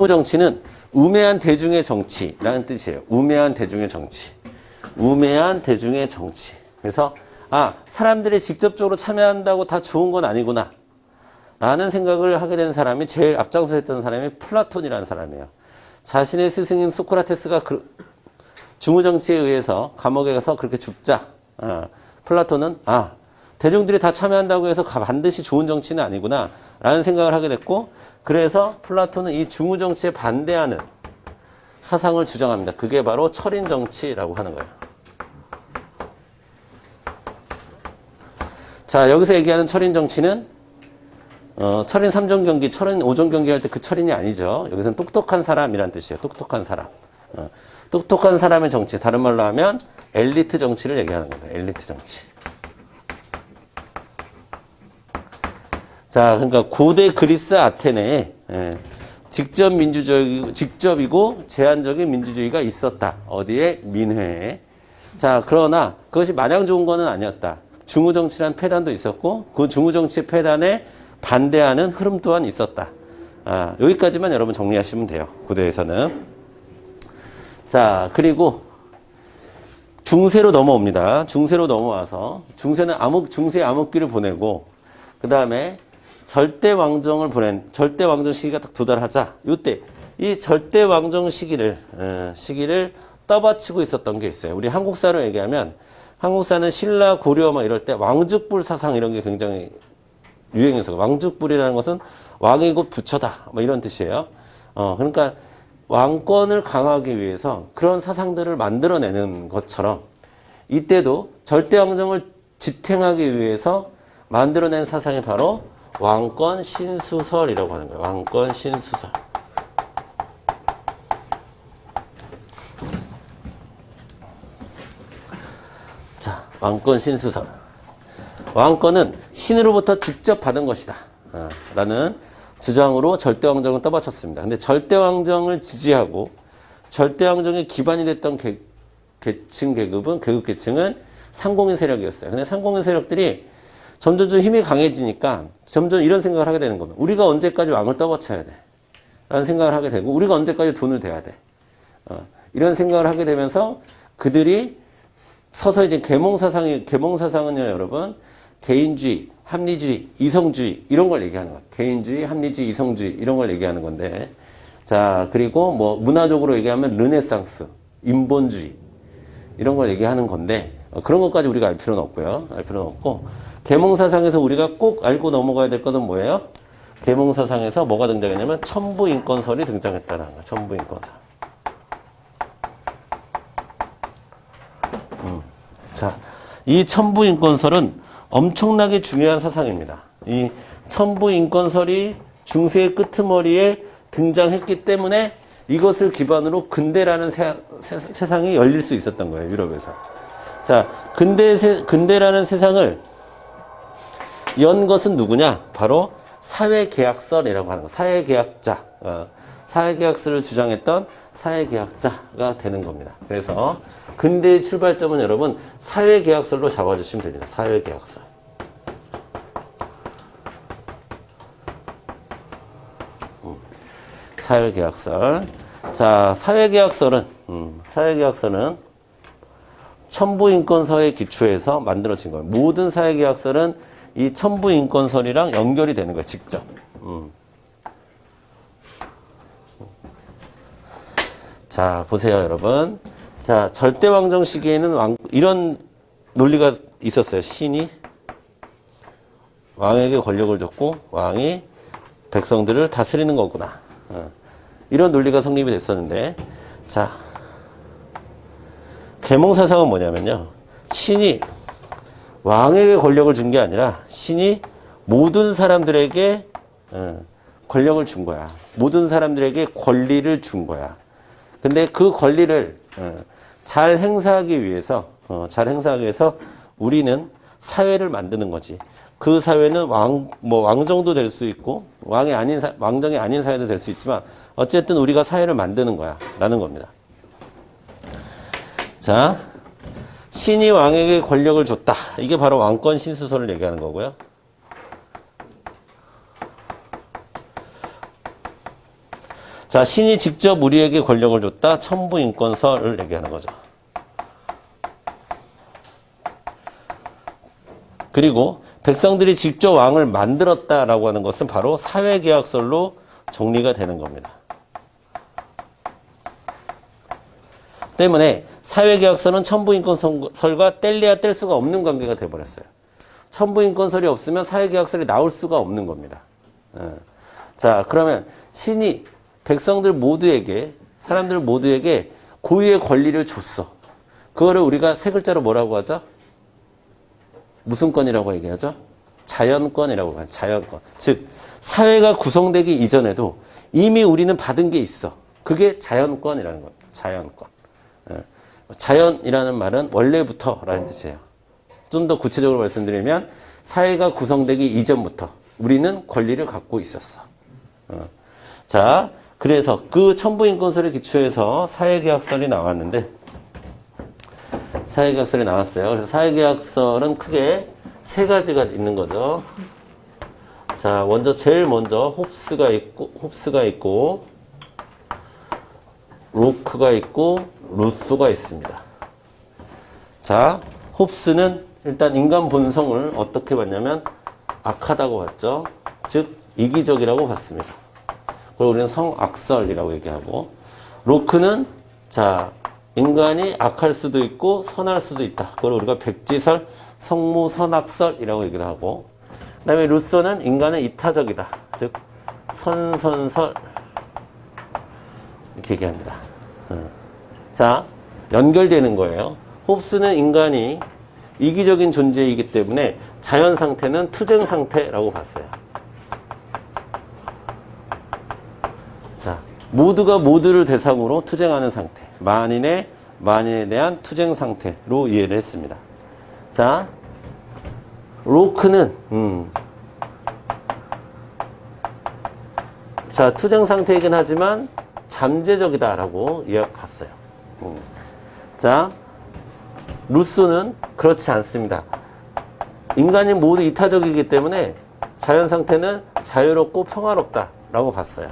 정치는 우매한 대중의 정치라는 뜻이에요. 우매한 대중의 정치. 우매한 대중의 정치. 그래서 사람들이 직접적으로 참여한다고 다 좋은 건 아니구나 라는 생각을 하게 된 사람이 제일 앞장서 했던 사람이 플라톤이라는 사람이에요. 자신의 스승인 소크라테스가 중우정치에 의해서 감옥에 가서 그렇게 죽자 플라톤은 대중들이 다 참여한다고 해서 반드시 좋은 정치는 아니구나 라는 생각을 하게 됐고, 그래서 플라톤은 이 중우정치에 반대하는 사상을 주장합니다. 그게 바로 철인정치라고 하는 거예요. 자, 여기서 얘기하는 철인정치는 철인 3종 경기, 철인 5종 경기 할 때 그 철인이 아니죠. 여기서는 똑똑한 사람이란 뜻이에요. 똑똑한 사람. 똑똑한 사람의 정치. 다른 말로 하면 엘리트 정치를 얘기하는 겁니다. 엘리트 정치. 자, 그러니까 고대 그리스 아테네에 직접이고 제한적인 민주주의가 있었다. 어디에? 민회에. 자, 그러나 그것이 마냥 좋은 거는 아니었다. 중우정치란 폐단도 있었고 그 중우정치 폐단에 반대하는 흐름 또한 있었다. 여기까지만 여러분 정리하시면 돼요. 고대에서는. 자, 그리고 중세로 넘어옵니다. 중세로 넘어와서 중세의 암흑기를 보내고 그 다음에 절대 왕정 시기가 딱 도달하자. 이때 이 절대 왕정 시기를 떠받치고 있었던 게 있어요. 우리 한국사로 얘기하면 한국사는 신라 고려 이럴 때 왕죽불 사상 이런 게 굉장히 유행해서, 왕죽불이라는 것은 왕이 곧 부처다 이런 뜻이에요. 그러니까 왕권을 강화하기 위해서 그런 사상들을 만들어내는 것처럼 이때도 절대 왕정을 지탱하기 위해서 만들어낸 사상이 바로 왕권 신수설이라고 하는 거예요. 왕권 신수설. 자, 왕권 신수설. 왕권은 신으로부터 직접 받은 것이다 라는 주장으로 절대왕정을 떠받쳤습니다. 근데 절대왕정을 지지하고 절대왕정의 기반이 됐던 계급계층은 상공인 세력이었어요. 근데 상공인 세력들이 점점 힘이 강해지니까 점점 이런 생각을 하게 되는 겁니다. 우리가 언제까지 왕을 떠받쳐야 돼? 라는 생각을 하게 되고, 우리가 언제까지 돈을 대야 돼? 이런 생각을 하게 되면서 그들이 서서히 이제 계몽사상은요, 여러분, 개인주의, 합리주의, 이성주의, 이런 걸 얘기하는 거예요. 개인주의, 합리주의, 이성주의, 이런 걸 얘기하는 건데. 자, 그리고 문화적으로 얘기하면 르네상스, 인본주의, 이런 걸 얘기하는 건데, 그런 것까지 우리가 알 필요는 없고요. 알 필요는 없고, 계몽사상에서 우리가 꼭 알고 넘어가야 될 것은 뭐예요? 계몽사상에서 뭐가 등장했냐면 천부인권설이 등장했다는 거예요. 천부인권설. 자, 이 천부인권설은 엄청나게 중요한 사상입니다. 이 천부인권설이 중세의 끄트머리에 등장했기 때문에 이것을 기반으로 근대라는 세상이 열릴 수 있었던 거예요. 유럽에서. 자, 근대라는 세상을 연 것은 누구냐? 바로 사회계약설이라고 하는 거. 사회계약자. 사회계약설을 주장했던 사회계약자가 되는 겁니다. 그래서 근대의 출발점은 여러분 사회계약설로 잡아주시면 됩니다. 사회계약설. 사회계약설. 자, 사회계약설은 천부인권설의 기초에서 만들어진 거예요. 모든 사회계약설은 이 천부인권설이랑 연결이 되는 거예요. 직접. 자, 보세요, 여러분. 자, 절대왕정 시기에는 이런 논리가 있었어요. 신이 왕에게 권력을 줬고 왕이 백성들을 다스리는 거구나. 이런 논리가 성립이 됐었는데, 자, 계몽사상은 뭐냐면요. 신이 왕에게 권력을 준 게 아니라 신이 모든 사람들에게 권력을 준 거야. 모든 사람들에게 권리를 준 거야. 근데 그 권리를 잘 행사하기 위해서 우리는 사회를 만드는 거지. 그 사회는 왕정도 될 수 있고 왕정이 아닌 사회도 될 수 있지만 어쨌든 우리가 사회를 만드는 거야 라는 겁니다. 자, 신이 왕에게 권력을 줬다. 이게 바로 왕권 신수설을 얘기하는 거고요. 자, 자, 신이 직접 우리에게 권력을 줬다. 천부인권설을 얘기하는 거죠. 그리고 백성들이 직접 왕을 만들었다라고 하는 것은 바로 사회계약설로 정리가 되는 겁니다. 때문에 사회계약설은 천부인권설과 뗄래야 뗄 수가 없는 관계가 되어버렸어요. 천부인권설이 없으면 사회계약설이 나올 수가 없는 겁니다. 자, 그러면 신이 백성들 모두에게, 사람들 모두에게 고유의 권리를 줬어. 그거를 우리가 세 글자로 뭐라고 하죠? 무슨 권이라고 얘기하죠? 자연권이라고 해요. 자연권. 즉, 사회가 구성되기 이전에도 이미 우리는 받은 게 있어. 그게 자연권이라는 거예요. 자연권. 자연이라는 말은 원래부터라는 뜻이에요. 좀 더 구체적으로 말씀드리면 사회가 구성되기 이전부터 우리는 권리를 갖고 있었어. 자, 그래서 그 천부인권설에 기초해서 사회계약설이 나왔는데, 사회계약설이 나왔어요. 그래서 사회계약설은 크게 세 가지가 있는 거죠. 자, 제일 먼저 홉스가 있고, 로크가 있고, 루소가 있습니다. 자, 홉스는 일단 인간 본성을 어떻게 봤냐면 악하다고 봤죠. 즉, 이기적이라고 봤습니다. 그리고 우리는 성악설이라고 얘기하고, 로크는 자, 인간이 악할 수도 있고 선할 수도 있다. 그걸 우리가 백지설, 성무선악설이라고 얘기를 하고, 그 다음에 루소는 인간은 이타적이다. 즉 선선설 이렇게 얘기합니다. 자, 연결되는 거예요. 홉스는 인간이 이기적인 존재이기 때문에 자연 상태는 투쟁 상태라고 봤어요. 자, 모두가 모두를 대상으로 투쟁하는 상태. 만인에 대한 투쟁 상태로 이해를 했습니다. 자, 로크는 자, 투쟁 상태이긴 하지만 잠재적이다라고 봤어요. 자, 루소는 그렇지 않습니다. 인간이 모두 이타적이기 때문에 자연 상태는 자유롭고 평화롭다라고 봤어요.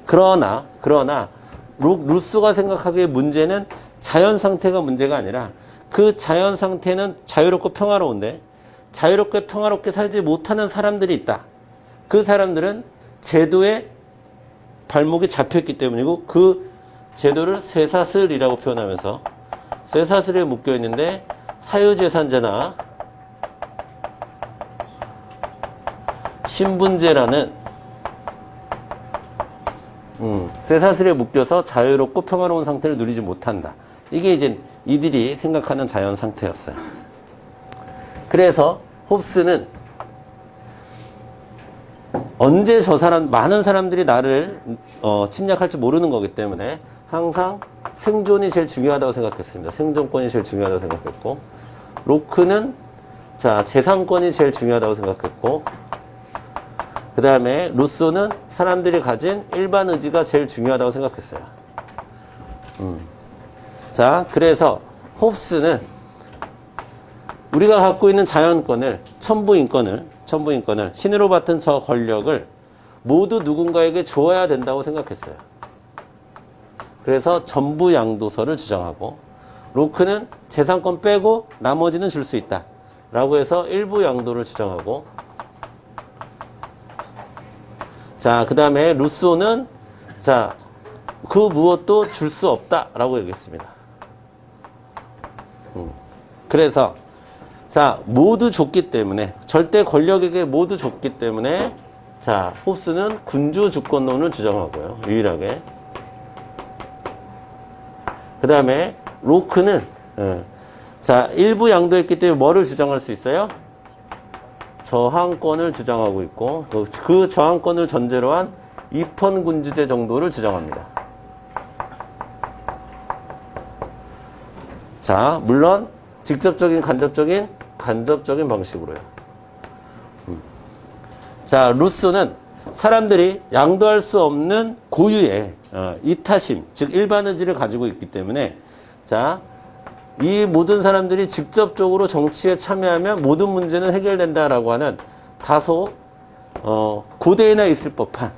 그러나 루소가 생각하기에 문제는 자연 상태가 문제가 아니라 그 자연 상태는 자유롭고 평화로운데 자유롭게 평화롭게 살지 못하는 사람들이 있다. 그 사람들은 제도에 발목이 잡혀있기 때문이고, 그 제도를 쇠사슬이라고 표현하면서 쇠사슬에 묶여있는데 사유재산제나 신분제라는 쇠사슬에 묶여서 자유롭고 평화로운 상태를 누리지 못한다. 이게 이제 이들이 생각하는 자연 상태였어요. 그래서 홉스는 언제 많은 사람들이 나를 침략할지 모르는 거기 때문에 항상 생존이 제일 중요하다고 생각했습니다. 생존권이 제일 중요하다고 생각했고, 로크는 자, 재산권이 제일 중요하다고 생각했고, 그 다음에 루소는 사람들이 가진 일반 의지가 제일 중요하다고 생각했어요. 자, 그래서 홉스는 우리가 갖고 있는 자연권을, 천부인권을 신으로 받은 저 권력을 모두 누군가에게 줘야 된다고 생각했어요. 그래서 전부양도설을 주장하고, 로크는 재산권 빼고 나머지는 줄 수 있다 라고 해서 일부양도를 주장하고, 자, 그 다음에 루소는 자, 그 무엇도 줄 수 없다라고 얘기했습니다. 그래서 자, 모두 줬기 때문에, 절대 권력에게 모두 줬기 때문에, 자, 홉스는 군주 주권론을 주장하고요, 유일하게. 그 다음에 로크는 자, 일부 양도했기 때문에 뭐를 주장할 수 있어요? 저항권을 주장하고 있고, 그 저항권을 전제로 한 입헌군주제 정도를 주장합니다. 자, 물론 직접적인 간접적인 방식으로요. 자, 루소는 사람들이 양도할 수 없는 고유의 이타심, 즉 일반 의지를 가지고 있기 때문에, 자, 이 모든 사람들이 직접적으로 정치에 참여하면 모든 문제는 해결된다라고 하는 다소 고대에나 있을 법한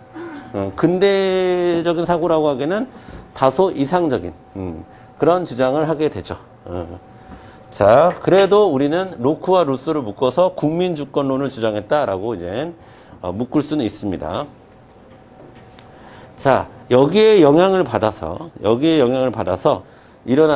근대적인 사고라고 하기에는 다소 이상적인 그런 주장을 하게 되죠. 자, 그래도 우리는 로크와 루소를 묶어서 국민주권론을 주장했다라고 이제 묶을 수는 있습니다. 자, 여기에 영향을 받아서 일어난